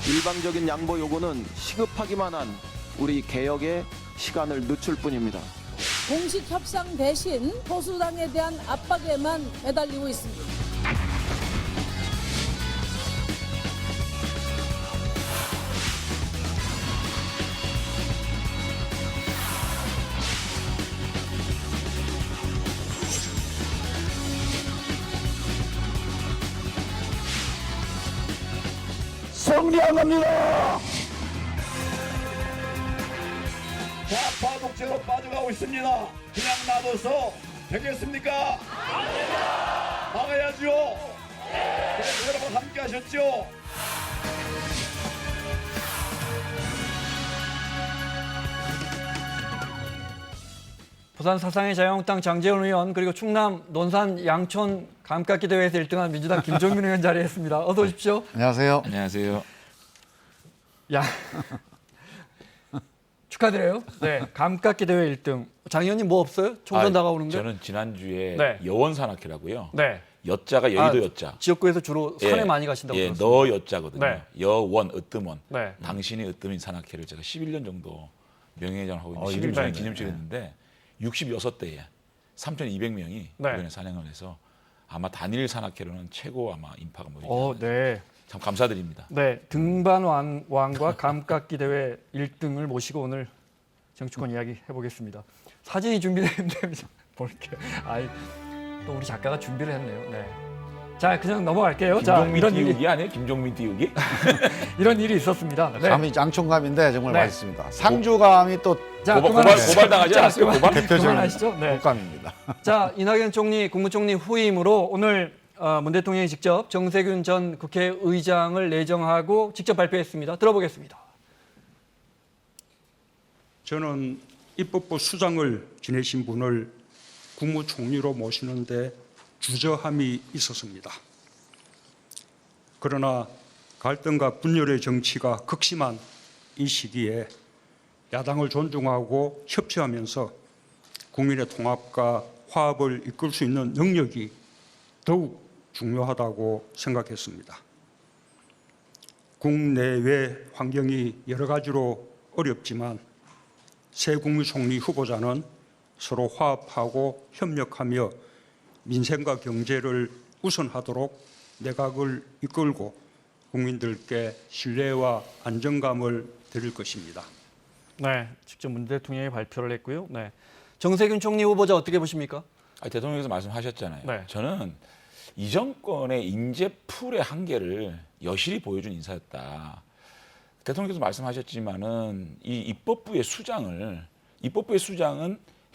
일방적인 양보 요구는 시급하기만 한 우리 개혁의 시간을 늦출 뿐입니다. 공식 협상 대신 보수당에 대한 압박에만 매달리고 있습니다. 승리한 겁니다. 좌파 독재로 빠져가고 있습니다. 그냥 놔둬서 되겠습니까? 아닙니다. 막아야죠. 그래서 여러분 함께 하셨죠? 부산 사상의 자유한국당 장재원 의원 그리고 충남 논산 양촌 감깎기 대회에서 1등한 민주당 김종민 의원 자리했습니다. 어서 오십시오. 안녕하세요. 안녕하세요. 야 축하드려요. 네, 감깎기 대회 1등. 장 의원님 뭐 없어요? 총선 다가오는데. 저는 지난주에 네. 여원산악회라고요. 네. 여자가 여의도 여자. 지역구에서 주로 산에 많이 가신다고 들었습니다. 너 여자거든요. 네. 여원 으뜸원. 네. 당신이 으뜸인 산악회를 제가 11년 정도 명예회장을 하고 있는데 이름이 11주년 좋네. 기념식을 했는데 66대에 3,200명이 네. 이번에 산행을 해서 아마 단일 산악회로는 최고 아마 인파가 모이지 않았나. 네. 참 감사드립니다. 네, 등반 왕과 감깎기 대회 1등을 모시고 오늘 정치권 이야기 해보겠습니다. 사진이 준비되는데 볼게요. 아이, 또 우리 작가가 준비를 했네요. 네. 자, 그냥 넘어갈게요. 자, 김종민 이런 띄우기 일이 아니에요? 김종민 띄우기? 이런 일이 있었습니다. 네. 감이 양촌감인데 정말 네. 맛있습니다. 상주감이 또 자, 고발당하지 않았어요? 고발? 대표적인 그만하시죠. 네. 감입니다. 자, 이낙연 총리, 국무총리 후임으로 오늘 문 대통령이 직접 정세균 전 국회의장을 내정하고 직접 발표했습니다. 들어보겠습니다. 저는 입법부 수장을 지내신 분을 국무총리로 모시는데 주저함이 있었습니다. 그러나 갈등과 분열의 정치가 극심한 이 시기에 야당을 존중하고 협치하면서 국민의 통합과 화합을 이끌 수 있는 능력이 더욱 중요하다고 생각했습니다. 국내외 환경이 여러 가지로 어렵지만 새 국무총리 후보자는 서로 화합하고 협력하며 민생과 경제를 우선하도록 내각을 이끌고 국민들께 신뢰와 안정감을 드릴 것입니다. 네, 직접 문 대통령이 발표를 했고요. 네, 정세균 총리 후보자 어떻게 보십니까? 대통령께서 말씀하셨잖아요. 네. 저는 이 정권의 인재풀의 한계를 여실히 보여준 인사였다. 대통령께서 말씀하셨지만은 이 입법부의 수장은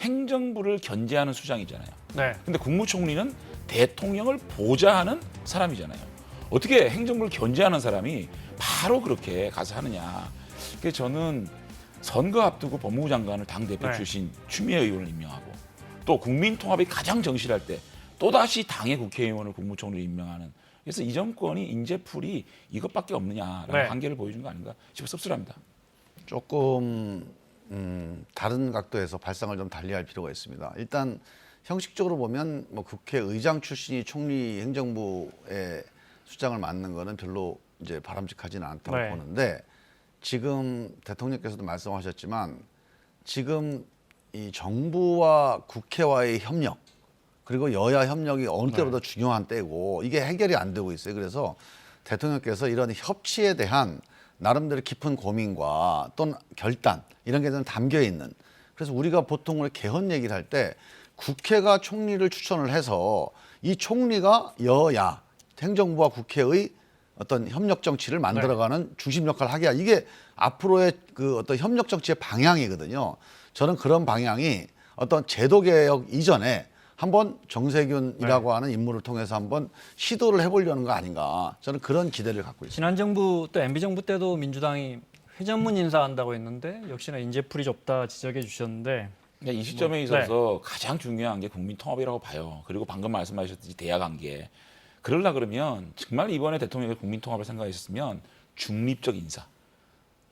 행정부를 견제하는 수장이잖아요. 네. 근데 국무총리는 대통령을 보좌하는 사람이잖아요. 어떻게 행정부를 견제하는 사람이 바로 그렇게 가서 하느냐. 그래서 저는 선거 앞두고 법무부 장관을 당대표 네. 출신 추미애 의원을 임명하고 또 국민 통합이 가장 정실할 때 또다시 당의 국회의원을 국무총리로 임명하는, 그래서 이 정권이 인재풀이 이것밖에 없느냐라는 네. 한계를 보여준 거 아닌가 싶어 씁쓸합니다. 조금 다른 각도에서 발상을 좀 달리할 필요가 있습니다. 일단 형식적으로 보면 뭐 국회의장 출신이 총리 행정부의 수장을 맡는 거는 별로 이제 바람직하지는 않다고 네. 보는데, 지금 대통령께서도 말씀하셨지만 지금 이 정부와 국회와의 협력 그리고 여야 협력이 어느 때보다 중요한 때고 이게 해결이 안 되고 있어요. 그래서 대통령께서 이런 협치에 대한 나름대로 깊은 고민과 또는 결단 이런 게 좀 담겨 있는, 그래서 우리가 보통 개헌 얘기를 할 때 국회가 총리를 추천을 해서 이 총리가 여야 행정부와 국회의 어떤 협력 정치를 만들어가는 중심 역할을 하게 하자. 이게 앞으로의 그 어떤 협력 정치의 방향이거든요. 저는 그런 방향이 어떤 제도 개혁 이전에 한번 정세균이라고 하는 인물을 통해서 한번 시도를 해보려는 거 아닌가, 저는 그런 기대를 갖고 있습니다. 지난 정부 또 MB 정부 때도 민주당이 회전문 인사한다고 했는데 역시나 인재풀이 좁다 지적해 주셨는데, 이 시점에 있어서 가장 중요한 게 국민 통합이라고 봐요. 그리고 방금 말씀하셨듯이 대야 관계. 그러려 그러면 정말 이번에 대통령이 국민 통합을 생각하셨으면 중립적 인사,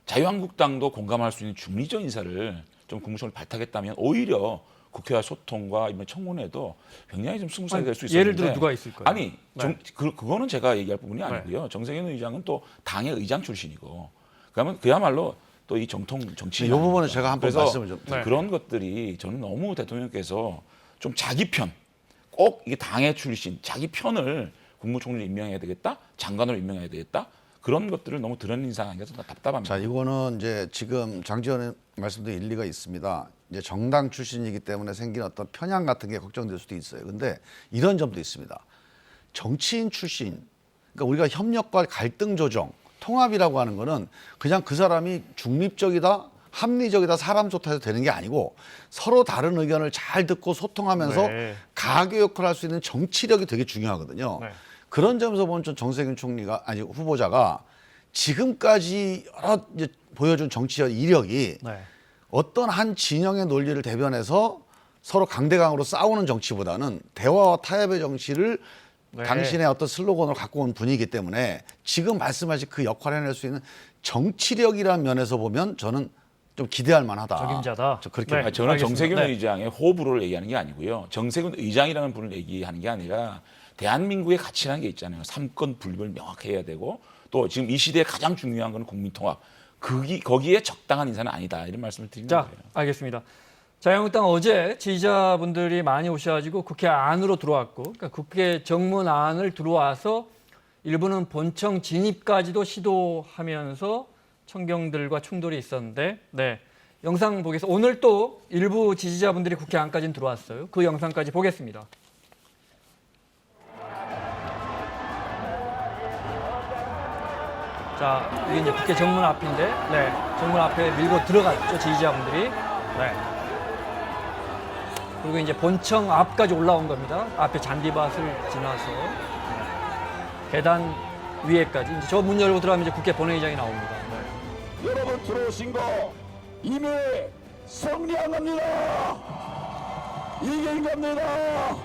자유한국당도 공감할 수 있는 중립적 인사를 좀 국무총리 발탁했다면 오히려 국회와 소통과 이번 청문회도 굉장히 좀 스무스하게 될 수 있었는데 예를 들어 누가 있을까요? 아니 네. 그거는 제가 얘기할 부분이 아니고요. 정세균 의장은 또 당의 의장 출신이고 그러면 그야말로 또 이 정통 정치인. 이 부분은 제가 한번 그래서 말씀을 좀 네. 그런 것들이 저는 너무 대통령께서 좀 자기 편, 꼭 이게 당의 출신, 자기 편을 국무총리를 임명해야 되겠다, 장관으로 임명해야 되겠다 그런 것들을 너무 드러낸 인상 아니라서 답답합니다. 자, 이거는 이제 지금 장지원 말씀도 일리가 있습니다. 이제 정당 출신이기 때문에 생긴 어떤 편향 같은 게 걱정될 수도 있어요. 근데 이런 점도 있습니다. 정치인 출신, 그러니까 우리가 협력과 갈등 조정, 통합이라고 하는 거는 그냥 그 사람이 중립적이다, 합리적이다, 사람 좋다 해서 되는 게 아니고 서로 다른 의견을 잘 듣고 소통하면서 네. 가교 역할을 할 수 있는 정치력이 되게 중요하거든요. 네. 그런 점에서 보면 좀 정세균 총리가 아니 후보자가 지금까지 여러 이제 보여준 정치적 이력이 네. 어떤 한 진영의 논리를 대변해서 서로 강대강으로 싸우는 정치보다는 대화와 타협의 정치를 네. 당신의 어떤 슬로건으로 갖고 온 분이기 때문에 지금 말씀하신 그 역할을 해낼 수 있는 정치력이라는 면에서 보면 저는 좀 기대할 만하다. 적임자다. 저 그렇게 네. 아니, 저는 알겠습니다. 정세균 네. 의장의 호불호를 얘기하는 게 아니고요. 정세균 의장이라는 분을 얘기하는 게 아니라 대한민국의 가치라는 게 있잖아요. 삼권 분립을 명확히 해야 되고 또 지금 이 시대에 가장 중요한 건 국민 통합. 거기에 적당한 인사는 아니다. 이런 말씀을 드리는 자, 거예요. 알겠습니다. 자유한국당 어제 지지자분들이 많이 오셔가지고 국회 안으로 들어왔고, 그러니까 국회 정문안을 들어와서 일부는 본청 진입까지도 시도하면서 청경들과 충돌이 있었는데, 네, 영상 보겠습니다. 오늘 또 일부 지지자분들이 국회 안까지는 들어왔어요. 그 영상까지 보겠습니다. 자, 이게 이제 국회 정문 앞인데, 네, 정문 앞에 밀고 들어갔죠, 지지자분들이. 네. 그리고 이제 본청 앞까지 올라온 겁니다. 앞에 잔디밭을 지나서 계단 위에까지. 이제 저 문 열고 들어가면 이제 국회 본회의장이 나옵니다. 네. 여러분 들어오신 거 이미 승리한 겁니다. 이긴 겁니다.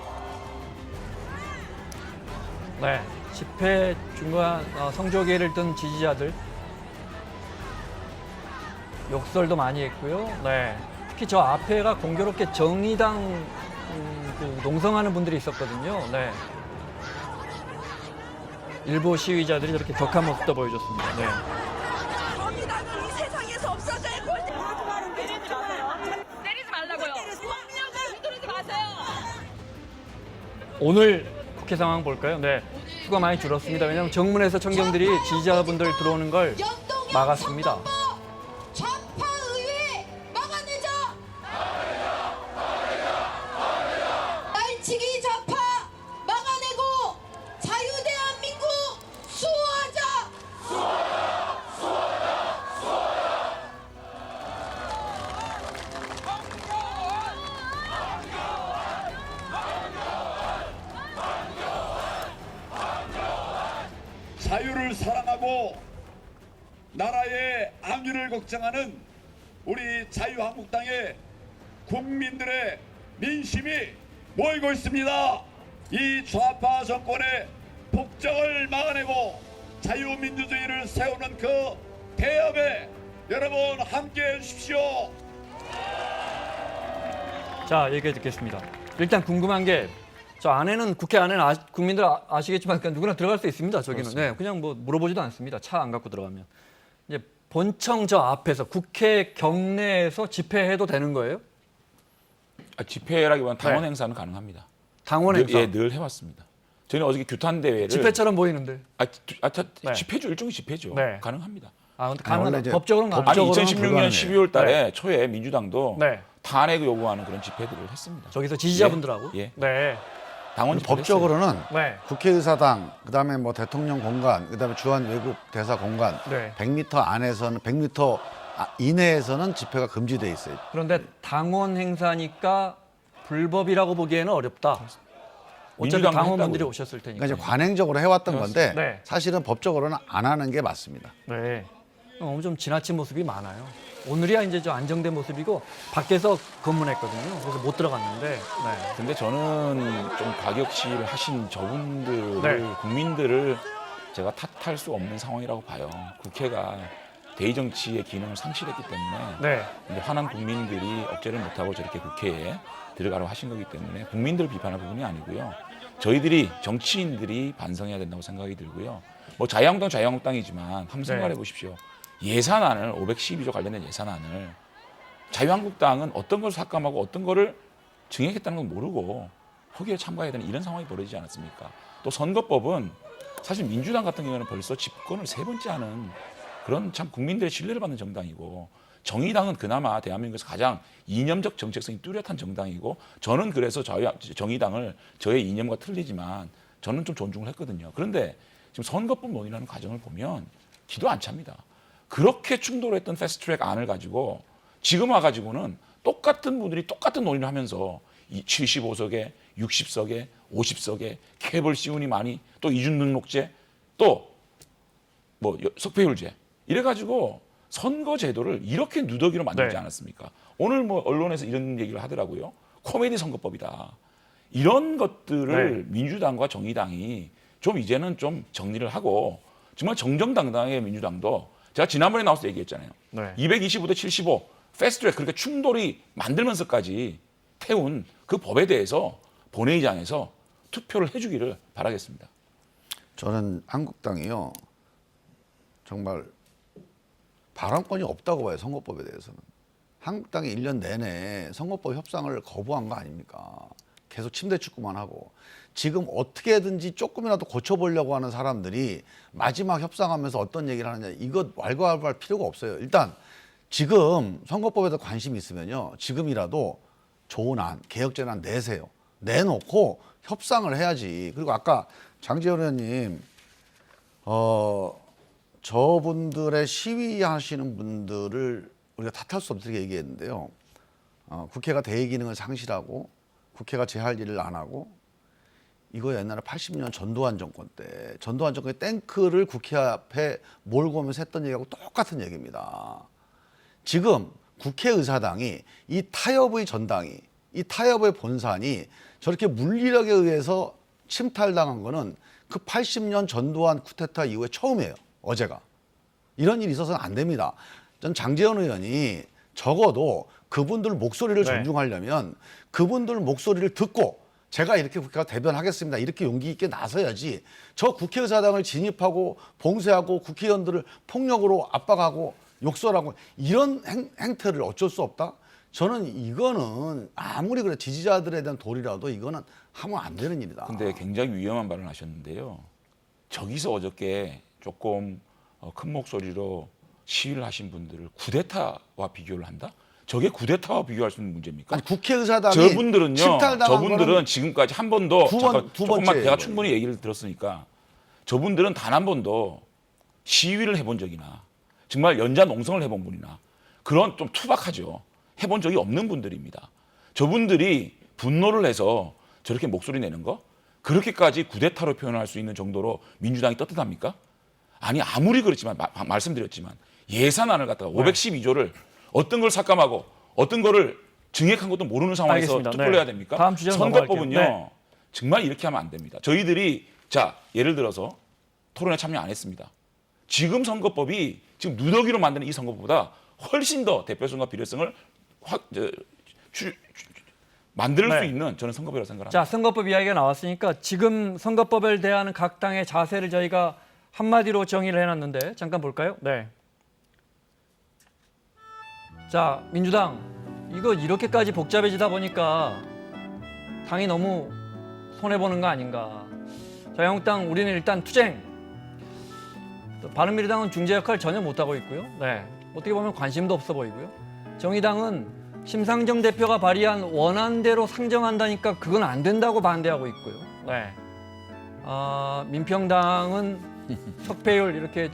네. 집회 중간 성조기를 든 지지자들 욕설도 많이 했고요. 네. 특히 저 앞에가 공교롭게 정의당 그 농성하는 분들이 있었거든요. 네. 일부 시위자들이 저렇게 격한 모습도 보여줬습니다. 네. 정의당은 이 세상에서 없어져야 할 꼴. 때리지 말라고요. 폭력을 휘두르지 마세요. 오늘 국회 상황 볼까요? 네. 수가 많이 줄었습니다. 왜냐하면 정문에서 청경들이 지지자분들 들어오는 걸 막았습니다. 좌파 의회 막아내자. 날치기 좌파 막아내고 자유대한민국 수호하자. 자유를 사랑하고 나라의 안위를 걱정하는 우리 자유한국당의 국민들의 민심이 모이고 있습니다. 이 좌파 정권의 폭정을 막아내고 자유민주주의를 세우는 그 대업에 여러분 함께해 주십시오. 자, 얘기 듣겠습니다. 일단 궁금한 게 저 안에는 국회 안에는 국민들 아시겠지만 그냥 누구나 들어갈 수 있습니다. 저기는 네, 그냥 뭐 물어보지도 않습니다. 차 안 갖고 들어가면 이제 본청 저 앞에서 국회 경내에서 집회해도 되는 거예요? 집회라기보다는 당원 네. 행사는 가능합니다. 당원 행사 늘 해왔습니다. 저희는 어저께 규탄 대회를 집회처럼 보이는데. 네. 네. 집회죠. 일종의 집회죠. 네. 가능합니다. 아, 근데 원래 가능하다. 이제 법적으로는 아니 가능. 2016년 12월 달에 네. 초에 민주당도 네. 탄핵을 요구하는 그런 집회들을 했습니다. 저기서 지지자분들하고. 예. 네. 당원 집회를 했어요. 법적으로는 네. 국회의사당, 그다음에 뭐 대통령 공간, 그다음에 주한 외국 대사 공간, 네. 100m 안에서는 100m 이내에서는 집회가 금지돼 있어요. 그런데 당원 행사니까 불법이라고 보기에는 어렵다. 어차피 민주당도 당원분들이 했다고요. 오셨을 테니까. 그러니까 이제 관행적으로 해왔던 건데 네. 사실은 법적으로는 안 하는 게 맞습니다. 네. 너무 좀 지나친 모습이 많아요. 오늘이야 이제 좀 안정된 모습이고 밖에서 검문했거든요. 그래서 못 들어갔는데. 네. 근데 저는 좀 과격시를 하신 저분들을 네. 국민들을 제가 탓할 수 없는 상황이라고 봐요. 국회가 대의 정치의 기능을 상실했기 때문에 네. 이제 화난 국민들이 억제를 못하고 저렇게 국회에 들어가라고 하신 거기 때문에 국민들을 비판할 부분이 아니고요. 저희들이 정치인들이 반성해야 된다고 생각이 들고요. 뭐 자유한국당이지만 한번 생각해 보십시오. 예산안을 512조 관련된 예산안을 자유한국당은 어떤 걸 삭감하고 어떤 거를 증액했다는 건 모르고 허기에 참가해야 되는 이런 상황이 벌어지지 않았습니까? 또 선거법은 사실 민주당 같은 경우는 벌써 집권을 3번째 하는 그런 참 국민들의 신뢰를 받는 정당이고 정의당은 그나마 대한민국에서 가장 이념적 정책성이 뚜렷한 정당이고 저는 그래서 정의당을 저의 이념과 틀리지만 저는 좀 존중을 했거든요. 그런데 지금 선거법 논의라는 과정을 보면 기도 안 찹니다. 그렇게 충돌했던 패스트트랙 안을 가지고 지금 와가지고는 똑같은 분들이 똑같은 논의를 하면서 75석에 60석에 50석에 캡을 씌우니 많이 또 이중등록제 또 뭐 석패율제 이래가지고 선거제도를 이렇게 누더기로 만들지 네. 않았습니까? 오늘 뭐 언론에서 이런 얘기를 하더라고요. 코미디 선거법이다. 이런 것들을 민주당과 정의당이 좀 이제는 좀 정리를 하고 정말 정정당당하게 민주당도 제가 지난번에 나와서 얘기했잖아요. 225대 75 패스트트랙 그렇게 충돌이 만들면서까지 태운 그 법에 대해서 본회의장에서 투표를 해주기를 바라겠습니다. 저는 한국당이요 정말 발언권이 없다고 봐요. 선거법에 대해서는. 한국당이 1년 내내 선거법 협상을 거부한 거 아닙니까? 계속 침대 축구만 하고 지금 어떻게든지 조금이라도 고쳐보려고 하는 사람들이 마지막 협상하면서 어떤 얘기를 하느냐 이거 왈가왈부할 필요가 없어요. 일단 지금 선거법에 대해서 관심이 있으면요 지금이라도 좋은 안, 개혁제안 내세요. 내놓고 협상을 해야지. 그리고 아까 장제원 의원님 저분들의 시위하시는 분들을 우리가 탓할 수 없게 얘기했는데요. 국회가 대의 기능을 상실하고 국회가 제할 일을 안 하고 이거 옛날에 80년 전두환 정권 때 전두환 정권의 탱크를 국회 앞에 몰고 오면서 했던 얘기하고 똑같은 얘기입니다. 지금 국회의사당이 이 타협의 전당이 이 타협의 본산이 저렇게 물리력에 의해서 침탈당한 거는 그 80년 전두환 쿠데타 이후에 처음이에요. 어제가. 이런 일이 있어서는 안 됩니다. 전 장제원 의원이 적어도 그분들 목소리를 존중하려면 그분들 목소리를 듣고 제가 이렇게 국회가 대변하겠습니다. 이렇게 용기 있게 나서야지 저 국회의사당을 진입하고 봉쇄하고 국회의원들을 폭력으로 압박하고 욕설하고 이런 행태를 어쩔 수 없다? 저는 이거는 아무리 그래 지지자들에 대한 도리라도 이거는 하면 안 되는 일이다. 근데 굉장히 위험한 발언을 하셨는데요. 저기서 어저께 조금 큰 목소리로 시위를 하신 분들을 쿠데타와 비교를 한다? 저게 쿠데타와 비교할 수 있는 문제입니까? 아니, 국회의사당이 저분들은요. 침탈당한 저분들은 지금까지 한 번도 두 조금만 번째 내가 충분히 얘기를 들었으니까 저분들은 단 한 번도 시위를 해본 적이나 정말 연자 농성을 해본 분이나 그런 좀 투박하죠. 해본 적이 없는 분들입니다. 저분들이 분노를 해서 저렇게 목소리 내는 거 그렇게까지 쿠데타로 표현할 수 있는 정도로 민주당이 떳떳합니까? 아니 아무리 그렇지만 말씀드렸지만 예산안을 갖다가 512조를 어떤 걸 삭감하고 어떤 거를 증액한 것도 모르는 상황에서 알겠습니다. 투표를 해야 됩니까? 다음 주제로 선거법은요. 넘어갈게요. 정말 이렇게 하면 안 됩니다. 저희들이 자 예를 들어서 토론에 참여 안 했습니다. 지금 선거법이 지금 누더기로 만드는 이 선거법보다 훨씬 더 대표성과 필요성을 만들 수 있는 저는 선거법이라고 생각합니다. 자, 선거법 이야기가 나왔으니까 지금 선거법을 대하는 각 당의 자세를 저희가 한마디로 정의를 해놨는데 잠깐 볼까요? 네. 자, 민주당 이거 이렇게까지 복잡해지다 보니까 당이 너무 손해보는 거 아닌가. 자유한국당 우리는 일단 투쟁. 또 바른미래당은 중재 역할 전혀 못하고 있고요. 네. 어떻게 보면 관심도 없어 보이고요. 정의당은 심상정 대표가 발의한 원안대로 상정한다니까 그건 안 된다고 반대하고 있고요. 네. 민평당은 석패율 이렇게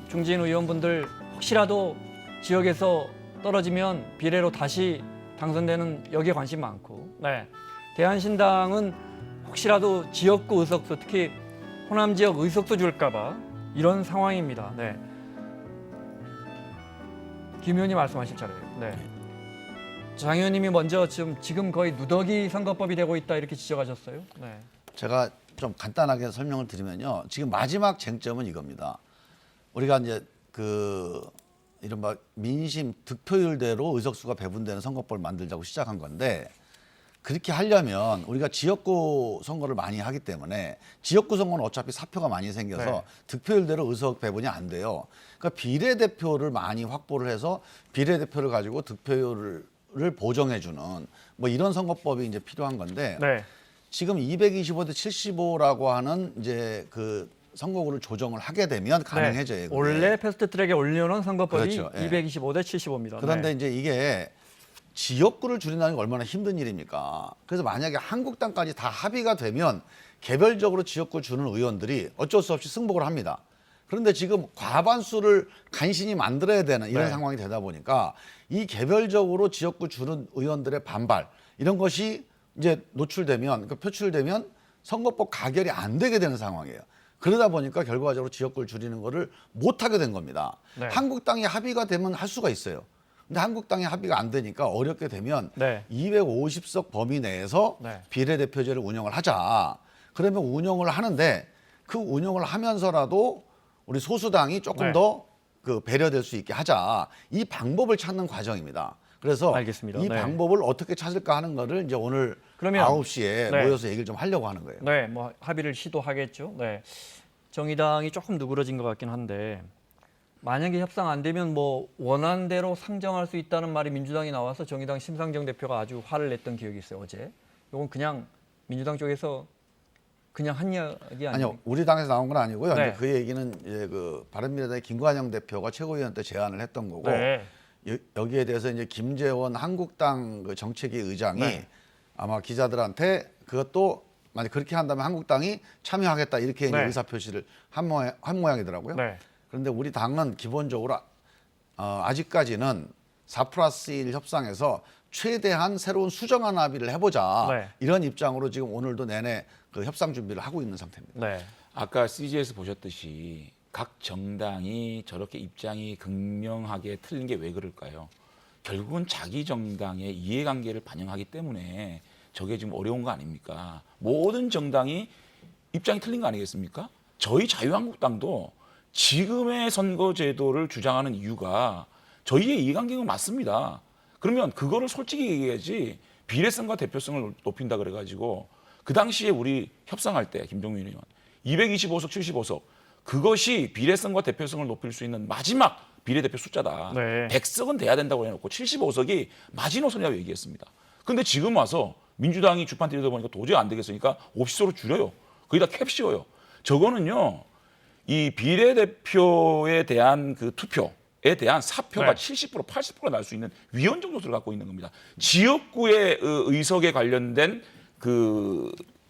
중진 의원분들 혹시라도 지역에서 떨어지면 비례로 다시 당선되는 여기에 관심 많고, 네. 대한신당은 혹시라도 지역구 의석수 특히 호남 지역 의석수 줄까봐 이런 상황입니다. 네. 김 의원님 말씀하실 차례예요. 네. 장 의원님이 먼저 지금 거의 누더기 선거법이 되고 있다 이렇게 지적하셨어요. 네. 제가 좀 간단하게 설명을 드리면요. 지금 마지막 쟁점은 이겁니다. 우리가 이제 그 이른바 민심 득표율대로 의석수가 배분되는 선거법을 만들자고 시작한 건데 그렇게 하려면 우리가 지역구 선거를 많이 하기 때문에 지역구 선거는 어차피 사표가 많이 생겨서 네. 득표율대로 의석 배분이 안 돼요. 그러니까 비례대표를 많이 확보를 해서 비례대표를 가지고 득표율을 보정해주는 뭐 이런 선거법이 이제 필요한 건데 네. 지금 225대 75라고 하는 이제 그 선거구를 조정을 하게 되면 가능해져요. 그게. 원래 패스트트랙에 올려놓은 선거법이 그렇죠. 예. 225대 75입니다. 그런데 이제 이게 지역구를 줄인다는 게 얼마나 힘든 일입니까? 그래서 만약에 한국당까지 다 합의가 되면 개별적으로 지역구 주는 의원들이 어쩔 수 없이 승복을 합니다. 그런데 지금 과반수를 간신히 만들어야 되는 이런 네. 상황이 되다 보니까 이 개별적으로 지역구 주는 의원들의 반발 이런 것이 이제 노출되면 그러니까 표출되면 선거법 가결이 안 되게 되는 상황이에요. 그러다 보니까 결과적으로 지역구를 줄이는 거를 못 하게 된 겁니다. 네. 한국당이 합의가 되면 할 수가 있어요. 근데 한국당이 합의가 안 되니까 어렵게 되면 네. 250석 범위 내에서 네. 비례대표제를 운영을 하자. 그러면 운영을 하는데 그 운영을 하면서라도 우리 소수당이 조금 네. 더 그 배려될 수 있게 하자. 이 방법을 찾는 과정입니다. 그래서 알겠습니다. 이 네. 방법을 어떻게 찾을까 하는 거를 이제 오늘 그러면 9시에 네. 모여서 얘기를 좀 하려고 하는 거예요. 네, 뭐 합의를 시도하겠죠. 네. 정의당이 조금 누그러진 것 같긴 한데 만약에 협상 안 되면 뭐 원안대로 상정할 수 있다는 말이 민주당이 나와서 정의당 심상정 대표가 아주 화를 냈던 기억이 있어요, 어제. 이건 그냥 민주당 쪽에서 그냥 한 이야기 아니에요? 아니요, 우리 당에서 나온 건 아니고요. 네. 이제 그 얘기는 이제 그 바른미래당의 김관영 대표가 최고위원 때 제안을 했던 거고 네. 여기에 대해서 이제 김재원 한국당 그 정책위 의장이 네. 아마 기자들한테 그것도 만약 그렇게 한다면 한국당이 참여하겠다 이렇게 이제 네. 의사 표시를 한 모양이더라고요. 네. 그런데 우리 당은 기본적으로 아직까지는 4+1 협상에서 최대한 새로운 수정안 합의를 해보자 네. 이런 입장으로 지금 오늘도 내내 그 협상 준비를 하고 있는 상태입니다. 네. 아까 CG에서 보셨듯이 각 정당이 저렇게 입장이 극명하게 틀린 게 왜 그럴까요? 결국은 자기 정당의 이해관계를 반영하기 때문에 저게 지금 어려운 거 아닙니까? 모든 정당이 입장이 틀린 거 아니겠습니까? 저희 자유한국당도 지금의 선거제도를 주장하는 이유가 저희의 이해관계가 맞습니다. 그러면 그거를 솔직히 얘기해야지 비례성과 대표성을 높인다 그래가지고 그 당시에 우리 협상할 때 김종민 의원 225석 75석 그것이 비례성과 대표성을 높일 수 있는 마지막 비례대표 숫자다. 네. 100석은 돼야 된다고 해놓고 75석이 마지노선이라고 얘기했습니다. 근데 지금 와서 민주당이 주판 들여다 보니까 도저히 안 되겠으니까 50석으로 줄여요. 거기다 캡 씌워요. 저거는요. 이 비례대표에 대한 그 투표에 대한 사표가 네. 70% 80%가 날 수 있는 위헌적 요소를 갖고 있는 겁니다. 지역구의 의석에 관련된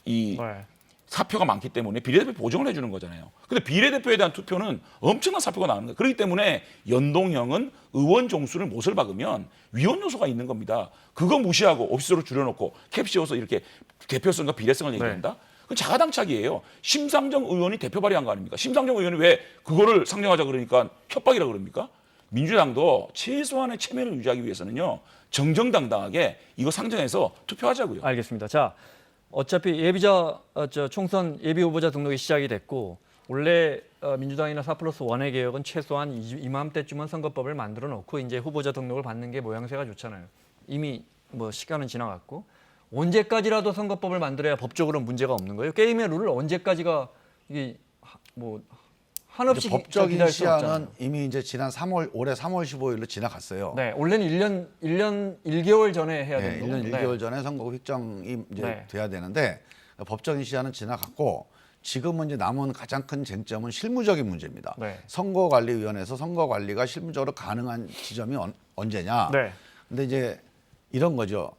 이 네. 사표가 많기 때문에 비례대표 보정을 해주는 거잖아요. 근데 비례대표에 대한 투표는 엄청난 사표가 나오는 거예요. 그렇기 때문에 연동형은 의원 종수를 못을 박으면 위헌 요소가 있는 겁니다. 그거 무시하고 오피스로 줄여놓고 캡 씌워서 이렇게 대표성과 비례성을 얘기한다? 그건 자가당착이에요. 심상정 의원이 대표 발의한 거 아닙니까? 심상정 의원이 왜 그거를 상정하자 그러니까 협박이라 그럽니까? 민주당도 최소한의 체면을 유지하기 위해서는요. 정정당당하게 이거 상정해서 투표하자고요. 알겠습니다. 자, 어차피 예비자 총선 예비 후보자 등록이 시작이 됐고 원래 민주당이나 4+1의 개혁은 최소한 이맘때쯤은 선거법을 만들어 놓고 이제 후보자 등록을 받는 게 모양새가 좋잖아요. 이미 뭐 시간은 지나갔고 언제까지라도 선거법을 만들어야 법적으로 문제가 없는 거예요. 게임의 룰을 언제까지가 이게 뭐 한없이 법적인 기다릴 수 시한은 없잖아요. 이미 이제 올해 3월 15일로 지나갔어요. 네, 원래는 1년 1개월 전에 해야 네, 되는 1년 거죠. 1개월 전에 선거구 획정이 이제 네. 돼야 되는데 법적인 시한은 지나갔고 지금은 이제 남은 가장 큰 쟁점은 실무적인 문제입니다. 네. 선거관리위원회에서 선거 관리가 실무적으로 가능한 지점이 언제냐. 네. 근데 이제 이런 거죠.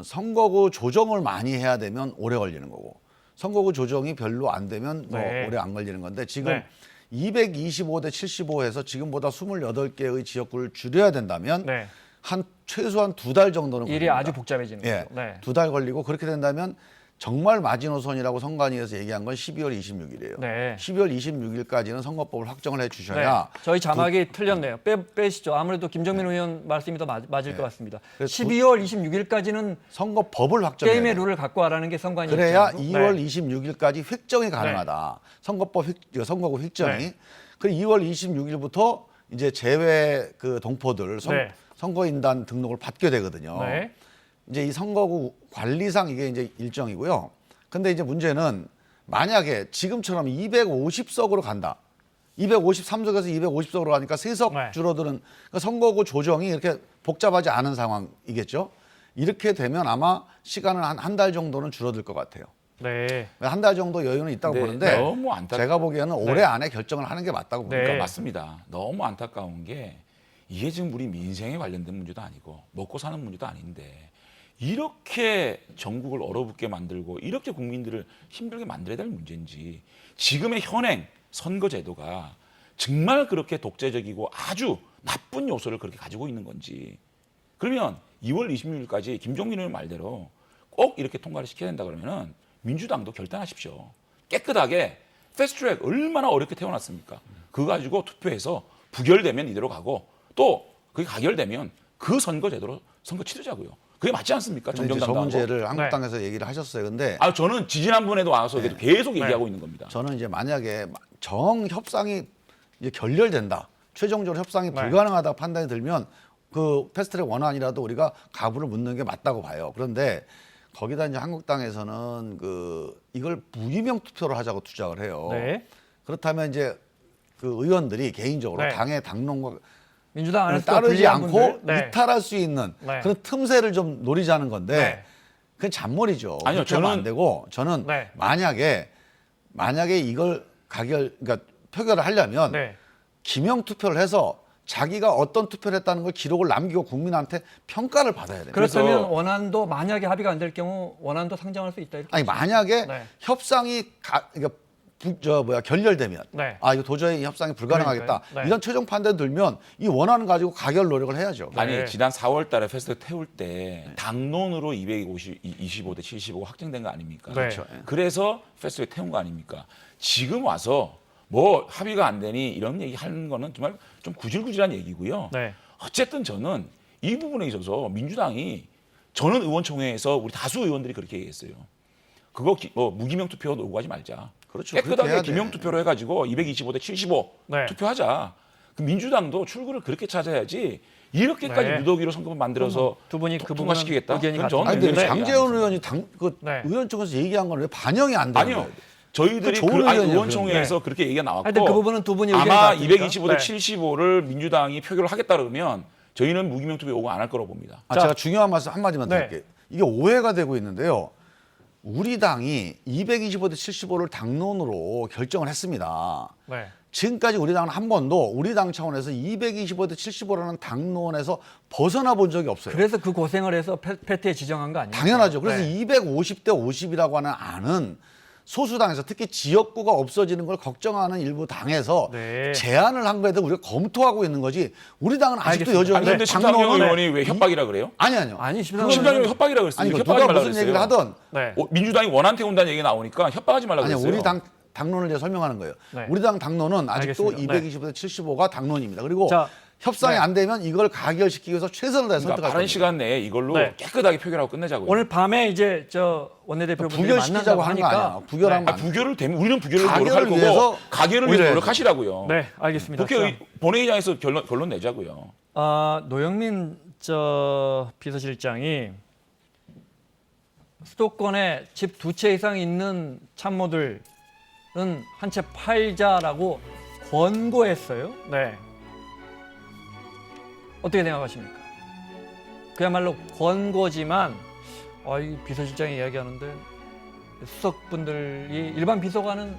선거구 조정을 많이 해야 되면 오래 걸리는 거고 선거구 조정이 별로 안 되면 뭐 네. 오래 안 걸리는 건데 지금 네. 225대 75에서 지금보다 28개의 지역구를 줄여야 된다면 네. 최소한 2달 정도는 일이 걸립니다. 아주 복잡해지는 예, 거죠. 네. 2달 걸리고 그렇게 된다면 정말 마지노선이라고 선관위에서 얘기한 건 12월 26일이에요. 네. 12월 26일까지는 선거법을 확정을 해주셔야 네. 저희 자막이 틀렸네요. 빼시죠. 아무래도 김정민 의원 말씀이 더 맞을 것 같습니다. 그래서 12월 26일까지는 선거법을 확정해야 게임의 돼요. 룰을 갖고 하라는 게 선관위 그래야 입장이고. 2월 네. 26일까지 획정이 가능하다. 선거구 획정이. 네. 그리고 2월 26일부터 이제 제외 그 동포들 네. 선거인단 등록을 받게 되거든요. 네. 이제 이 선거구 관리상 이게 이제 일정이고요. 근데 이제 문제는 만약에 지금처럼 250석으로 간다. 253석에서 250석으로 가니까 3석 네. 줄어드는 그러니까 선거구 조정이 이렇게 복잡하지 않은 상황이겠죠. 이렇게 되면 아마 시간은 한 달 정도는 줄어들 것 같아요. 네. 한 달 정도 여유는 있다고 네, 보는데 너무 안타깝- 제가 보기에는 올해 안에 결정을 하는 게 맞다고 봅니다. 네. 그러니까 맞습니다. 너무 안타까운 게 이게 지금 우리 민생에 관련된 문제도 아니고 먹고 사는 문제도 아닌데 이렇게 전국을 얼어붙게 만들고 이렇게 국민들을 힘들게 만들어야 될 문제인지 지금의 현행 선거제도가 정말 그렇게 독재적이고 아주 나쁜 요소를 그렇게 가지고 있는 건지 그러면 2월 26일까지 김종민 의원 말대로 꼭 이렇게 통과를 시켜야 된다 그러면은 민주당도 결단하십시오. 깨끗하게 패스트트랙 얼마나 어렵게 태어났습니까? 그거 가지고 투표해서 부결되면 이대로 가고 또 그게 가결되면 그 선거제도로 선거 치르자고요. 그게 맞지 않습니까? 근데 이제 저 정정당당하고. 문제를 한국당에서 얘기를 하셨어요. 근데 아 저는 지지난번에도 와서 계속 얘기하고 있는 겁니다. 저는 이제 만약에 정 협상이 이제 결렬된다. 최종적으로 협상이 네. 불가능하다 판단이 들면 그 패스트트랙 원안이라도 우리가 가부를 묻는 게 맞다고 봐요. 그런데 거기다 이제 한국당에서는 그 이걸 무기명 투표를 하자고 주장을 해요. 네. 그렇다면 이제 그 의원들이 개인적으로 네. 당의 당론과 민주당 안에서 따르지 불리한 않고 분들. 네. 이탈할 수 있는 네. 그런 틈새를 좀 노리자는 건데 네. 그건 잔머리죠. 아니요, 그렇게 하면 저는- 안 되고 저는 네. 만약에 이걸 그러니까 표결을 하려면 네. 기명 투표를 해서 자기가 어떤 투표를 했다는 걸 기록을 남기고 국민한테 평가를 받아야 돼요. 그렇다면 그래서- 원안도 만약에 합의가 안 될 경우 원안도 상정할 수 있다. 이렇게 아니 만약에 네. 협상이 그러니까 결렬되면 네. 아 이거 도저히 협상이 불가능하겠다 그러니까요. 네. 이런 최종 판단 들면 이 원안을 가지고 가결 노력을 해야죠. 아니 네. 지난 4월 달에 패스트 태울 때 당론으로 225대 75 확정된 거 아닙니까? 네. 그렇죠. 그래서 패스트에 태운 거 아닙니까? 지금 와서 뭐 합의가 안 되니 이런 얘기 하는 거는 정말 좀 구질구질한 얘기고요. 네. 어쨌든 저는 이 부분에 있어서 민주당이 저는 의원총회에서 우리 다수 의원들이 그렇게 얘기했어요. 그거 무기명 투표 요구하지 말자. 그렇죠. 그렇게 해야 깨끗하게 돼. 기명 투표로 해가지고 225대 75 네. 투표하자. 그 민주당도 출구를 그렇게 찾아야지 이렇게까지 네. 무더기로 선거만 만들어서 두 분이 그 부분은 통과시키겠다. 의견이 그건 저는 아니 근데 의견이 장재원 아니죠. 의원이 네. 의원총회에서 얘기한 건 왜 반영이 안 되는 아니요. 거예요? 저희들이 그 좋은 아니, 의견이에요, 의원총회에서 그렇게 얘기가 나왔고 하여튼 그 부분은 두 분이 의견이 아마 같으니까. 225대 네. 75를 민주당이 표결을 하겠다 그러면 저희는 무기명 투표 요구 안 할 거라고 봅니다. 아, 자. 제가 중요한 말씀 한마디만 네. 드릴게요. 이게 오해가 되고 있는데요. 우리 당이 225대 75를 당론으로 결정을 했습니다. 네. 지금까지 우리 당은 한 번도 우리 당 차원에서 225대 75라는 당론에서 벗어나 본 적이 없어요. 그래서 그 고생을 해서 패트에 지정한 거 아니에요? 당연하죠. 그래서 네. 250대 50이라고 하는 안은 소수당에서 특히 지역구가 없어지는 걸 걱정하는 일부 당에서 네. 제안을 한 거에 대해 우리가 검토하고 있는 거지 우리 당은 아직도 알겠습니다. 여전히 아니 근데 심상정 의원이 왜 협박이라 그래요? 아니요. 아니 심상정 심상정 의원이 의원은- 협박이라 그랬어요. 아니 그 협박하지 누가 말라 무슨 그랬어요. 얘기를 하던 네. 민주당이 원안 태운다는 얘기 나오니까 협박하지 말라 아니요. 그랬어요. 우리 당 당론을 이제 설명하는 거예요. 네. 우리 당 당론은 아직도 알겠습니다. 225대 75가 당론입니다. 그리고 자, 협상이 네. 안 되면 이걸 가결시키기 위해서 최선을 다해 그러니까 선택할 빠른 겁니다. 시간 내에 이걸로 네. 깨끗하게 표결하고 끝내자고요. 오늘 밤에 이제 저 원내대표분들이 부결시키자고 만난다고 하는 거 하니까 아니야. 부결하면 안 돼. 부결을 되면 우리는 부결을 가결을 노력할 거고 위해서 가결을 위해서 오히려 노력하시라고요. 네, 알겠습니다. 국회 본회의장에서 결론 내자고요. 노영민 저 비서실장이 수도권에 집 2채 이상 있는 참모들은 한 채 팔자라고 권고했어요. 네. 어떻게 생각하십니까? 그야말로 권고지만 이 비서실장이 이야기하는데 수석분들이 일반 비서관은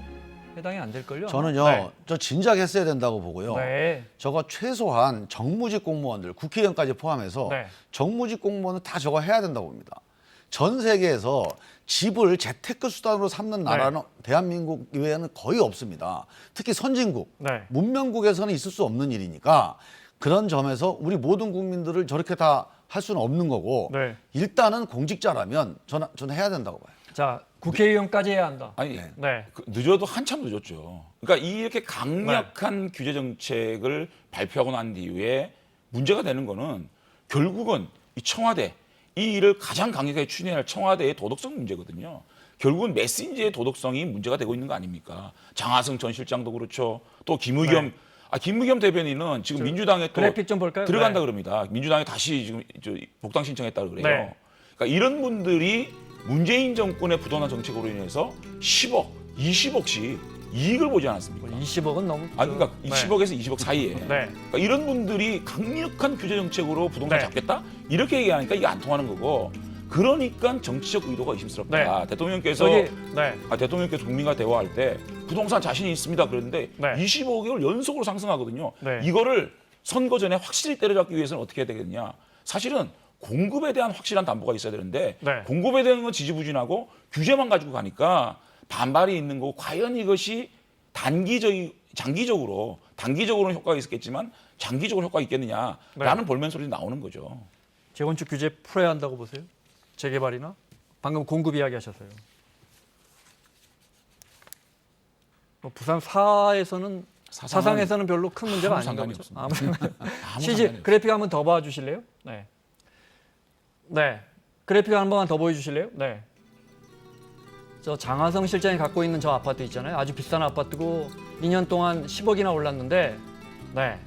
해당이 안 될걸요? 저는요. 네. 저 진작 했어야 된다고 보고요. 네. 저거 최소한 정무직 공무원들, 국회의원까지 포함해서 네. 정무직 공무원은 다 저거 해야 된다고 봅니다. 전 세계에서 집을 재테크 수단으로 삼는 나라는 대한민국 이외에는 거의 없습니다. 특히 선진국, 네. 문명국에서는 있을 수 없는 일이니까 그런 점에서 우리 모든 국민들을 저렇게 다 할 수는 없는 거고 네. 일단은 공직자라면 저는 해야 된다고 봐요. 자, 국회의원까지 해야 한다. 아니 네. 늦어도 한참 늦었죠. 그러니까 이렇게 강력한 규제 정책을 발표하고 난 뒤에 문제가 되는 거는 결국은 이 청와대 이 일을 가장 강력하게 추진해야 할 청와대의 도덕성 문제거든요. 결국은 메신저의 도덕성이 문제가 되고 있는 거 아닙니까? 장하성 전 실장도 그렇죠. 또 김의겸 김무겸 대변인은 지금 민주당에 또 그래픽 좀 볼까요? 들어간다 네. 그럽니다. 민주당에 다시 지금 복당 신청했다 그래요. 네. 그러니까 이런 분들이 문재인 정권의 부동산 정책으로 인해서 10억, 20억씩 이익을 보지 않았습니까? 20억은 너무 그러니까 네. 20억에서 20억 사이에. 네. 그러니까 이런 분들이 강력한 규제 정책으로 부동산 네. 잡겠다? 이렇게 얘기하니까 이게 안 통하는 거고. 그러니까 정치적 의도가 의심스럽다. 네. 대통령께서 네. 대통령께서 국민과 대화할 때 부동산 자신이 있습니다. 그랬는데 네. 25억을 연속으로 상승하거든요. 네. 이거를 선거 전에 확실히 때려잡기 위해서는 어떻게 해야 되겠냐? 사실은 공급에 대한 확실한 담보가 있어야 되는데 네. 공급에 대한 건 지지부진하고 규제만 가지고 가니까 반발이 있는 거고 과연 이것이 단기적으로는 효과가 있었겠지만 장기적으로 효과가 있겠느냐라는 네. 볼멘 소리 나오는 거죠. 재건축 규제 풀어야 한다고 보세요? 재개발이나? 방금 공급 이야기하셨어요. 부산 사상에서는 별로 큰 문제가 아무 아닌가 상관이 보죠. 없습니다. 아무 상관이 아무 CG 상관이 그래픽 한번 더 봐주실래요? 네. 네. 그래픽 한 번만 더 보여주실래요? 네. 저 장하성 실장이 갖고 있는 저 아파트 있잖아요. 아주 비싼 아파트고 2년 동안 10억이나 올랐는데, 네.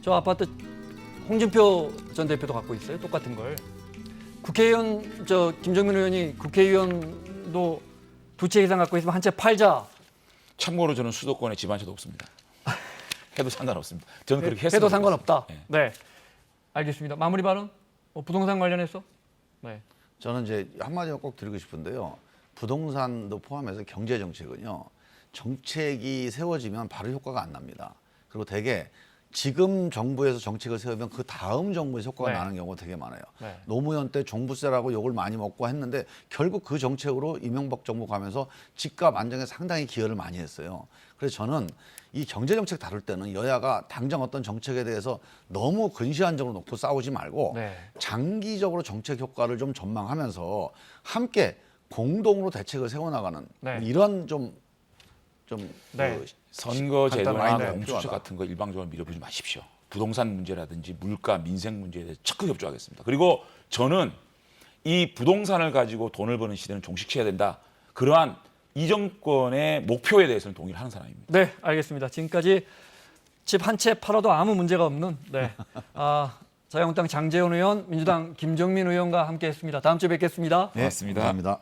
저 아파트 홍준표 전 대표도 갖고 있어요. 똑같은 걸. 국회의원 김정민 의원이 국회의원도 2채 이상 갖고 있으면 한 채 팔자. 참고로 저는 수도권에 집 한 채도 없습니다. 해도 상관없습니다. 저는 그렇게 했습니다. 해도 상관없다. 네. 네. 알겠습니다. 마무리 발언? 부동산 관련해서? 네. 저는 이제 한마디만 꼭 드리고 싶은데요. 부동산도 포함해서 경제 정책은요. 정책이 세워지면 바로 효과가 안 납니다. 그리고 대개 지금 정부에서 정책을 세우면 그 다음 정부에서 효과가 네. 나는 경우가 되게 많아요. 네. 노무현 때 종부세라고 욕을 많이 먹고 했는데 결국 그 정책으로 이명박 정부 가면서 집값 안정에 상당히 기여를 많이 했어요. 그래서 저는 이 경제 정책 다룰 때는 여야가 당장 어떤 정책에 대해서 너무 근시안적으로 놓고 싸우지 말고 네. 장기적으로 정책 효과를 좀 전망하면서 함께 공동으로 대책을 세워나가는 네. 이런 네. 그 선거 간단한 제도나 마인드가 공수처 필요하다. 같은 거 일방적으로 밀어보지 마십시오. 부동산 문제라든지 물가, 민생 문제에 대해서 적극 협조하겠습니다. 그리고 저는 이 부동산을 가지고 돈을 버는 시대는 종식해야 된다. 그러한 이 정권의 목표에 대해서는 동의를 하는 사람입니다. 네, 알겠습니다. 지금까지 집 한 채 팔아도 아무 문제가 없는 자유한국당 장제원 의원, 민주당 김정민 의원과 함께했습니다. 다음 주에 뵙겠습니다. 네, 감사합니다.